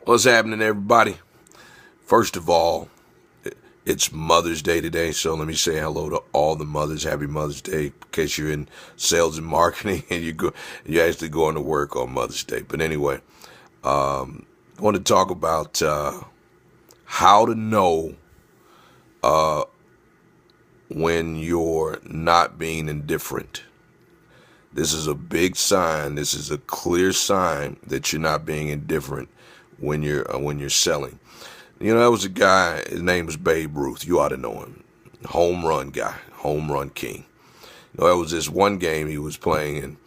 What's happening, everybody? First of all, it's Mother's Day today, so let me say hello to all the mothers. Happy Mother's Day, in case you're in sales and marketing and you're actually going to work on Mother's Day. But anyway, I want to talk about how to know when you're not being indifferent. This is a big sign. This is a clear sign that you're not being indifferent when you're selling. You know, that was a guy, his name was Babe Ruth. You ought to know him. Home run guy, home run king. You know, that was this one game he was playing, and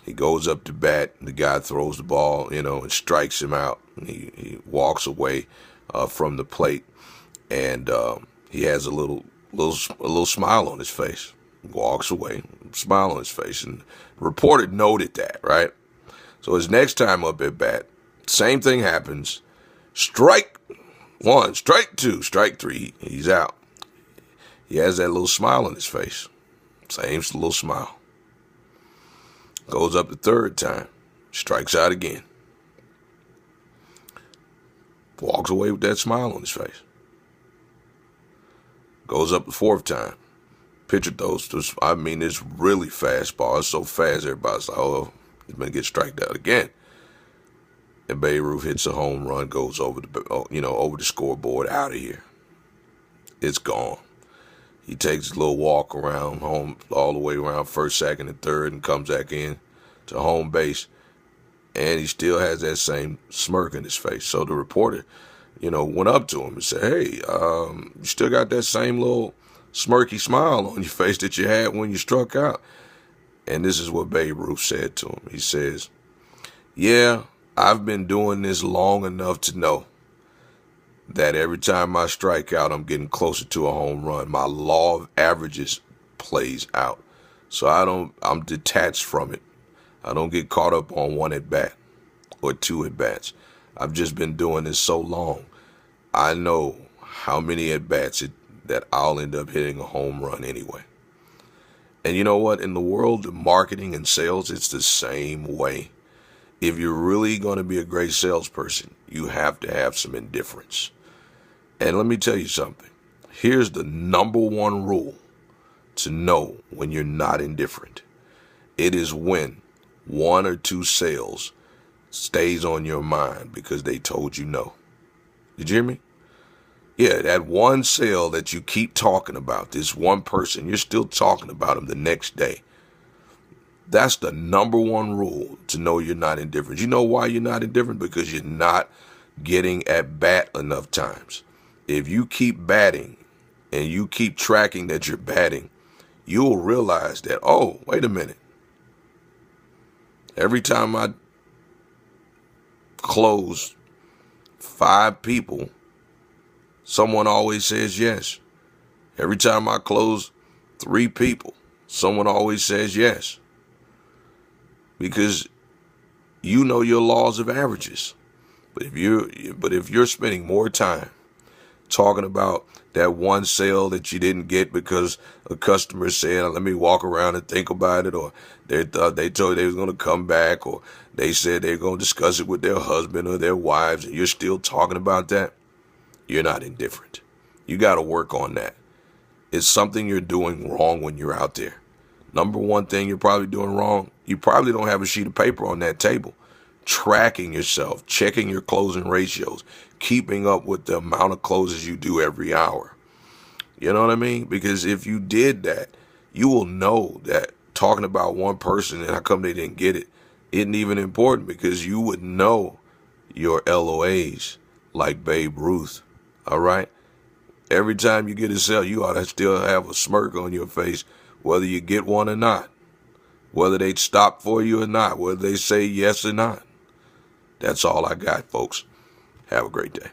he goes up to bat, and the guy throws the ball, and strikes him out. And he walks away from the plate, and he has a little smile on his face. Walks away, smile on his face, and the reporter noted that, right? So his next time up at bat, same thing happens. Strike one, strike two, strike three. He's out. He has that little smile on his face. Same little smile. Goes up the third time. Strikes out again. Walks away with that smile on his face. Goes up the fourth time. Pitcher throws, it's really fast ball. It's so fast, everybody's like, oh, he's going to get striked out again. And Babe Ruth hits a home run, goes over the scoreboard, out of here. It's gone. He takes a little walk around home, all the way around first, second, and third, and comes back in to home base. And he still has that same smirk in his face. So the reporter, went up to him and said, hey, you still got that same little smirky smile on your face that you had when you struck out. And this is what Babe Ruth said to him. He says, yeah, I've been doing this long enough to know that every time I strike out, I'm getting closer to a home run. My law of averages plays out. So I'm detached from it. I don't get caught up on one at bat or two at bats. I've just been doing this so long. I know how many at bats that I'll end up hitting a home run anyway. And you know what? In the world of marketing and sales, it's the same way. If you're really going to be a great salesperson, you have to have some indifference. And let me tell you something. Here's the number one rule to know when you're not indifferent. It is when one or two sales stays on your mind because they told you no. Did you hear me? Yeah, that one sale that you keep talking about, this one person, you're still talking about them the next day. That's the number one rule to know you're not indifferent. You know why you're not indifferent? Because you're not getting at bat enough times. If you keep batting and you keep tracking that you're batting, you'll realize that, oh, wait a minute. Every time I close 5 people, someone always says yes. Every time I close 3 people, someone always says yes. Because you know your laws of averages. But if you're spending more time talking about that one sale that you didn't get because a customer said, let me walk around and think about it, or they told you they was going to come back, or they said they're going to discuss it with their husband or their wives, and you're still talking about that, you're not indifferent. You got to work on that. It's something you're doing wrong when you're out there. Number one thing you're probably doing wrong, you probably don't have a sheet of paper on that table. Tracking yourself, checking your closing ratios, keeping up with the amount of closes you do every hour. You know what I mean? Because if you did that, you will know that talking about one person and how come they didn't get it isn't even important, because you would know your LOAs like Babe Ruth. All right? Every time you get a sale, you ought to still have a smirk on your face, whether you get one or not, whether they stop for you or not, whether they say yes or not. That's all I got, folks. Have a great day.